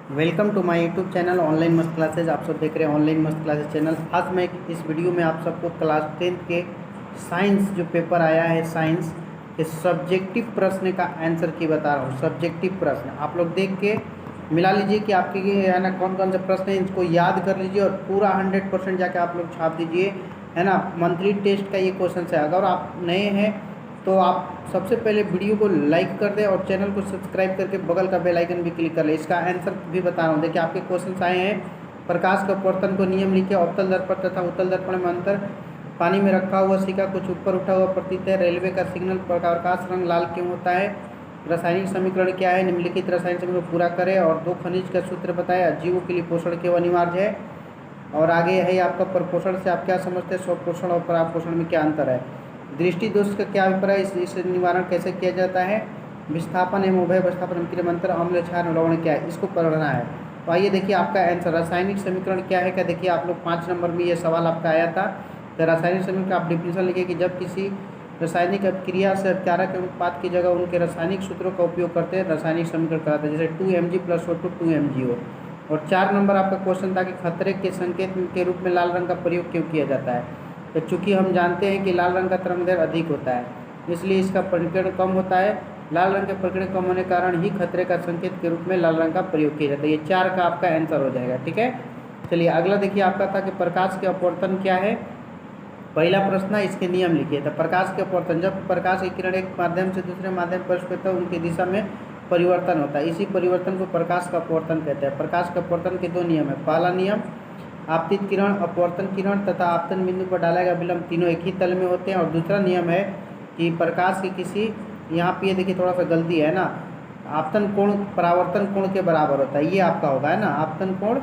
Welcome to my YouTube channel online मस्त classes. आप सब देख रहे हैं ऑनलाइन मस्त क्लासेज चैनल। आज मैं इस वीडियो में आप सबको क्लास 10th के साइंस जो पेपर आया है, साइंस के सब्जेक्टिव प्रश्न का आंसर की बता रहा हूँ। सब्जेक्टिव प्रश्न आप लोग देख के मिला लीजिए कि आपके है ना कौन कौन से प्रश्न हैं, इसको याद कर लीजिए और पूरा 100% जाके आप लोग छाप दीजिए, है ना। मंथली टेस्ट का ये क्वेश्चन है। अगर आप नए हैं तो आप सबसे पहले वीडियो को लाइक कर दें और चैनल को सब्सक्राइब करके बगल का बेल आइकन भी क्लिक कर लें। इसका आंसर भी बता रहा हूँ। देखिए आपके क्वेश्चन आए हैं। प्रकाश का अपवर्तन को नियम लिखिए। अवतल दर्पण तथा उत्तल दर्पण में अंतर। पानी में रखा हुआ सिक्का कुछ ऊपर उठा हुआ प्रतीत है। रेलवे का सिग्नल प्रकाश रंग लाल क्यों होता है। रासायनिक समीकरण क्या है। निम्नलिखित रासायनिक समीकरण को पूरा करें और दो खनिज का सूत्र बताया। जीवों के लिए पोषण क्यों अनिवार्य है। और आगे है आपका प्रपोषण से आप क्या समझते हैं। स्वपोषण और परापोषण में क्या अंतर है। दृष्टि दोष का क्या अभिप्राय, इस निवारण कैसे किया जाता है। विस्थापन एवं उभय विस्थापन में अंतर। अम्ल क्षार लवण क्या है, इसको पढ़ना है। तो आइए देखिए आपका आंसर। रासायनिक समीकरण क्या है। क्या देखिए आप लोग 5 नंबर में ये सवाल आपका आया था। तो रासायनिक समीकरण का आप डिफिनेशन लिखिए कि जब किसी रासायनिक अभिक्रिया से अभिकारक उत्पाद की जगह उनके रासायनिक सूत्रों का उपयोग करते हैं रासायनिक समीकरण कराते हैं। जैसे 2Mg + O2 2MgO। और 4 नंबर आपका क्वेश्चन था कि खतरे के संकेत के रूप में लाल रंग का प्रयोग क्यों किया जाता है। तो चूंकि हम जानते हैं कि लाल रंग का तरंगदैर्घ्य अधिक होता है, इसलिए इसका परिकीर्ण कम होता है। लाल रंग के परिकीर्ण कम होने के कारण ही खतरे का संकेत के रूप में लाल रंग का प्रयोग किया जाता है। ये 4 का आपका आंसर हो जाएगा। ठीक है, चलिए अगला देखिए आपका था कि प्रकाश के अपवर्तन क्या है। पहला प्रश्न है इसके नियम लिखिए। तो प्रकाश के अपवर्तन, जब प्रकाश की किरण एक माध्यम से दूसरे माध्यम पर प्रवेश करता है उनकी दिशा में परिवर्तन होता है। इसी परिवर्तन को प्रकाश का अपवर्तन कहते हैं। प्रकाश के अपवर्तन के 2 नियम है। पहला नियम, आपतित किरण अपवर्तन किरण तथा आपतन बिंदु पर डाला गया विलंब तीनों एक ही तल में होते हैं। और दूसरा नियम है कि प्रकाश की किसी, यहाँ पे ये देखिए थोड़ा सा गलती है ना, आपतन कोण परावर्तन कोण के बराबर होता है। ये आपका होगा, है ना, आपतन कोण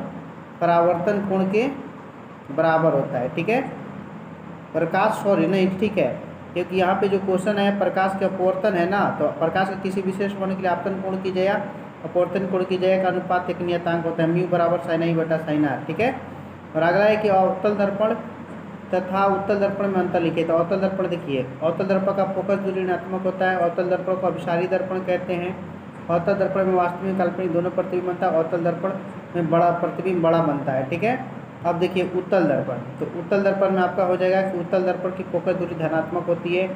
परावर्तन कोण के बराबर होता है। ठीक है, प्रकाश सॉरी नहीं, ठीक है, क्योंकि यहाँ पे जो क्वेश्चन है प्रकाश के अपवर्तन है ना, तो प्रकाश का किसी विशेष कोण के लिए आपतन कोण की जगह अपवर्तन कोण की जगह का अनुपात एक नियतांक होता है। म्यू बराबर sin i बटा sin r। ठीक है, और अगला है कि अवतल दर्पण तथा उत्तल दर्पण में अंतर लिखिए। तो अवतल दर्पण देखिए, अवतल दर्पण का फोकस दूरी ऋणात्मक होता है। अवतल दर्पण को अभिसारी दर्पण कहते हैं। अवतल दर्पण में वास्तविक काल्पनिक दोनों प्रतिबिंब बनता है। अवतल दर्पण में बड़ा प्रतिबिंब बड़ा बनता है। ठीक है, अब देखिए उत्तल दर्पण। तो उत्तल दर्पण में आपका हो जाएगा कि उत्तल दर्पण की फोकस दूरी धनात्मक होती है।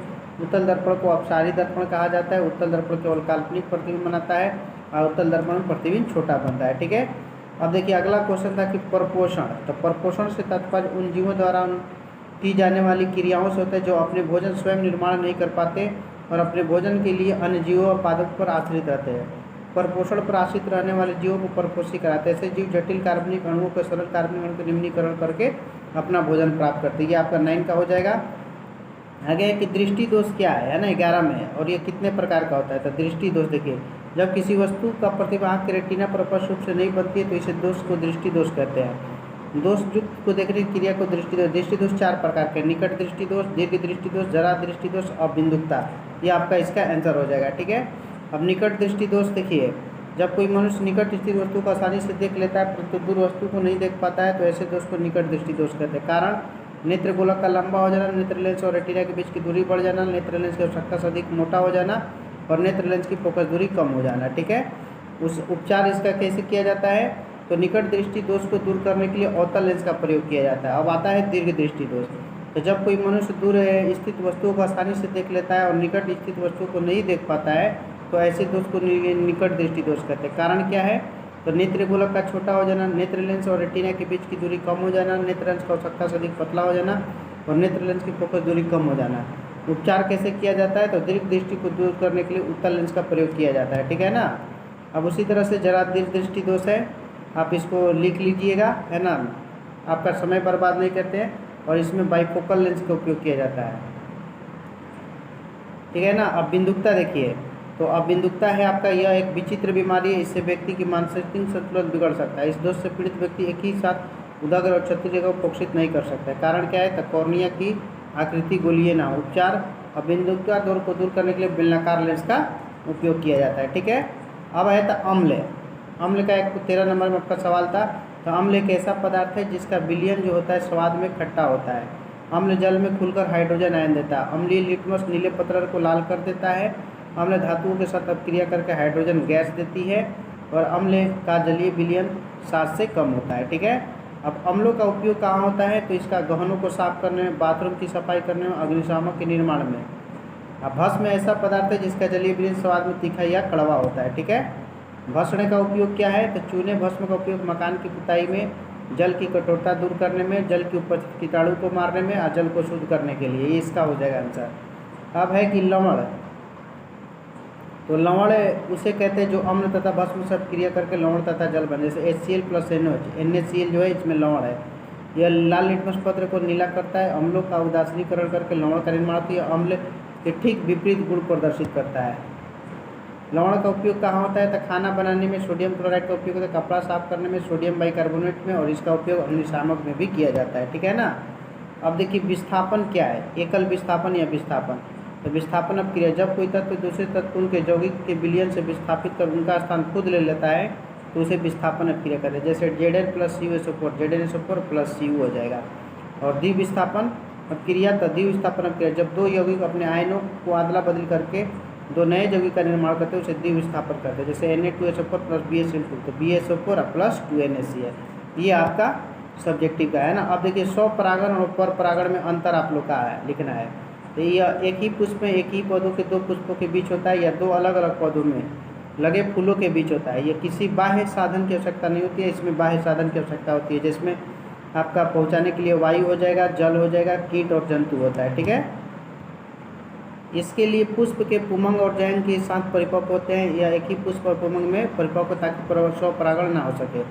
उत्तल दर्पण को अपसारी दर्पण कहा जाता है। उत्तल दर्पण केवल काल्पनिक प्रतिबिंब बनाता है और उत्तल दर्पण में प्रतिबिंब छोटा बनता है। ठीक है, अब देखिए अगला क्वेश्चन था कि प्रपोषण। तो प्रपोषण से तात्पर्य उन जीवों द्वारा की जाने वाली क्रियाओं से होता है जो अपने भोजन स्वयं निर्माण नहीं कर पाते और अपने भोजन के लिए अन्य जीवों और पादपों पर आश्रित रहते हैं। परपोषण पर आश्रित रहने वाले जीवों को परपोषी कराते हैं। ऐसे जीव जटिल कार्बनिक अणुओं को सरल कार्बनिक अणु का निम्नीकरण करके अपना भोजन प्राप्त करते हैं। ये आपका 9 का हो जाएगा। आगे है कि दृष्टि दोष क्या है ना, 11 में है। और ये कितने प्रकार का होता है। तो दृष्टि दोष देखिए, जब किसी वस्तु का प्रतिबिंब आँख के रेटिना पर स्पष्ट रूप से नहीं बनती है तो इसे दोष को दृष्टि दोष कहते हैं। दोष युक्त को देखने की क्रिया को दृष्टि दोष। दृष्टि दोष 4 प्रकार के, निकट दृष्टि दोष, दीर्घ दृष्टि दोष, जरा दृष्टि दोष और बिंदुकता। ये आपका इसका आंसर हो जाएगा। ठीक है, अब निकट दृष्टि दोष देखिए, जब कोई मनुष्य निकट स्थित वस्तु को आसानी से देख लेता है परंतु दूर वस्तु को नहीं देख पाता है तो ऐसे दोष को निकट दृष्टि दोष कहते हैं। कारण, नेत्र गोलक का लंबा हो जाना, नेत्र लेंस और रेटिना के बीच की दूरी बढ़ जाना, नेत्र लेंस की आवश्यकता से अधिक मोटा हो जाना और नेत्र लेंस की फोकस दूरी कम हो जाना। ठीक है, उस उपचार इसका कैसे किया जाता है। तो निकट दृष्टि दोष को दूर करने के लिए अवतल लेंस का प्रयोग किया जाता है। अब आता है दीर्घ दृष्टि दोष। तो जब कोई मनुष्य दूर स्थित वस्तुओं को आसानी से देख लेता है और निकट स्थित वस्तुओं को नहीं देख पाता है तो ऐसे दोष को निकट दृष्टि दोष कहते हैं। कारण क्या है। तो नेत्र गोलक का छोटा हो जाना, नेत्र लेंस और रेटिना के बीच की दूरी कम हो जाना, नेत्र लेंस की आवश्यकता से अधिक पतला हो जाना और नेत्र लेंस की फोकस दूरी कम हो जाना। उपचार कैसे किया जाता है। तो दीर्घ दृष्टि को दूर करने के लिए उत्तल लेंस का प्रयोग किया जाता है। ठीक है ना। अब उसी तरह से जरा दीर्घ दृष्टि दोष है, आप इसको लिख लीजिएगा, है ना, आपका समय बर्बाद नहीं करते हैं। और इसमें बाइफोकल लेंस का उपयोग किया जाता है। ठीक है ना। अब बिंदुकता देखिए, तो अब बिंदुकता है आपका, यह एक विचित्र बीमारी है। इससे व्यक्ति की मानसिक संतुलन बिगड़ सकता है। इस दोष से पीड़ित व्यक्ति एक ही साथ उदागर और क्षतिज जगह को फोकसित नहीं कर सकता है। कारण क्या है। तो कॉर्निया की आकृति गोलीय ना। उपचार, अब बिंदुकता दोष को दूर करने के लिए बेलनाकार लेंस का उपयोग किया जाता है। ठीक है, अब है तो अम्ल। अम्ल का एक 13 नंबर में आपका सवाल था। तो अम्ल एक ऐसा पदार्थ है जिसका विलयन जो होता है स्वाद में खट्टा होता है। अम्ल जल में खुलकर हाइड्रोजन आयन देता है। अम्लीय लिटमस नीले पत्थर को लाल कर देता है। अम्ल धातुओं के साथ अपक्रिया करके हाइड्रोजन गैस देती है। और अम्ल का जलीय विलयन 7 से कम होता है। ठीक है। अब अम्लों का उपयोग कहाँ होता है? तो इसका गहनों को साफ करने में, बाथरूम की सफाई करने में, अग्निशामक के निर्माण में। अब भस्म ऐसा पदार्थ है जिसका जलीय विलयन स्वाद में तीखा या कड़वा होता है। ठीक है। भस्म का उपयोग क्या है? तो चूने भस्म का उपयोग मकान की पुताई में, जल की कठोरता दूर करने में, जल के ऊपर कीटाणु को मारने में और जल को शुद्ध करने के लिए। ये इसका हो जाएगा आंसर। अब है कि लवण। तो लवण उसे कहते हैं जो अम्ल तथा भस्म से क्रिया करके लवण तथा जल बने, जैसे HCl प्लस NaCl जो है इसमें लवण है। यह लाल लिटमस पत्र को नीला करता है। अम्लों का उदासीनीकरण करके लवण का निर्माण होता है। अम्ल के ठीक विपरीत गुण प्रदर्शित करता है। लवण का उपयोग कहाँ होता है? तो खाना बनाने में सोडियम क्लोराइड का उपयोग होता है, कपड़ा साफ करने में सोडियम बाइकार्बोनेट में, और इसका उपयोग अग्निशामक में भी किया जाता है। ठीक है ना। अब देखिए विस्थापन क्या है? एकल विस्थापन या विस्थापन। तो विस्थापन अब क्रिया जब कोई तत्व दूसरे तत्व उनके यौगिक के विलयन से विस्थापित कर उनका स्थान खुद ले लेता है तो उसे विस्थापन क्रिया कहते हैं। जैसे Zn plus CuSO4 ZnSO4 plus Cu हो जाएगा। और द्विविस्थापन क्रिया, तो द्विविस्थापन क्रिया जब दो यौगिक अपने आयनों को अदला बदल करके दो नए यौगिक का निर्माण करते हैं उसे द्विविस्थापन करते हैं। जैसे Na2SO4 प्लस BaSO2, तो BaSO4 प्लस 2NaCl। ये आपका सब्जेक्टिव का है ना। अब देखिए स्वपरागण और पर परागण में अंतर आप लोग का है लिखना है। तो यह एक ही पुष्प में एक ही पौधों के दो पुष्पों के बीच होता है या दो अलग अलग पौधों में लगे फूलों के बीच होता है। यह किसी बाह्य साधन की आवश्यकता नहीं होती है, इसमें बाह्य साधन की आवश्यकता होती है, जिसमें आपका पहुंचाने के लिए वायु हो जाएगा, जल हो जाएगा, कीट और जंतु होता है। ठीक है। इसके लिए पुष्प के पुमंग और जैन के साथ परिपक्व होते हैं या एक ही पुष्प और पुमंग में परिपक्व ताकि स्वपरागण ना हो सके।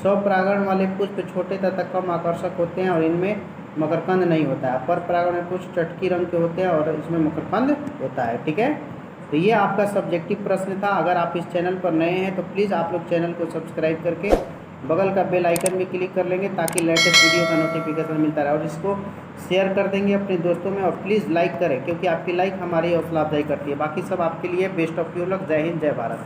स्वपरागण वाले पुष्प छोटे तथा कम आकर्षक होते हैं और इनमें मकरकंद नहीं होता है। पर परागण में पुष्प चटकी रंग के होते हैं और इसमें मकरकंद होता है। ठीक है। तो ये आपका सब्जेक्टिव प्रश्न था। अगर आप इस चैनल पर नए हैं तो प्लीज़ आप लोग चैनल को सब्सक्राइब करके बगल का बेल आइकन में क्लिक कर लेंगे ताकि लेटेस्ट वीडियो का नोटिफिकेशन मिलता रहे, और इसको शेयर कर देंगे अपने दोस्तों में। और प्लीज़ लाइक करें क्योंकि आपकी लाइक हमारी हौसला अफजाई करती है। बाकी सब आपके लिए बेस्ट ऑफ यू लक। जय हिंद, जय भारत।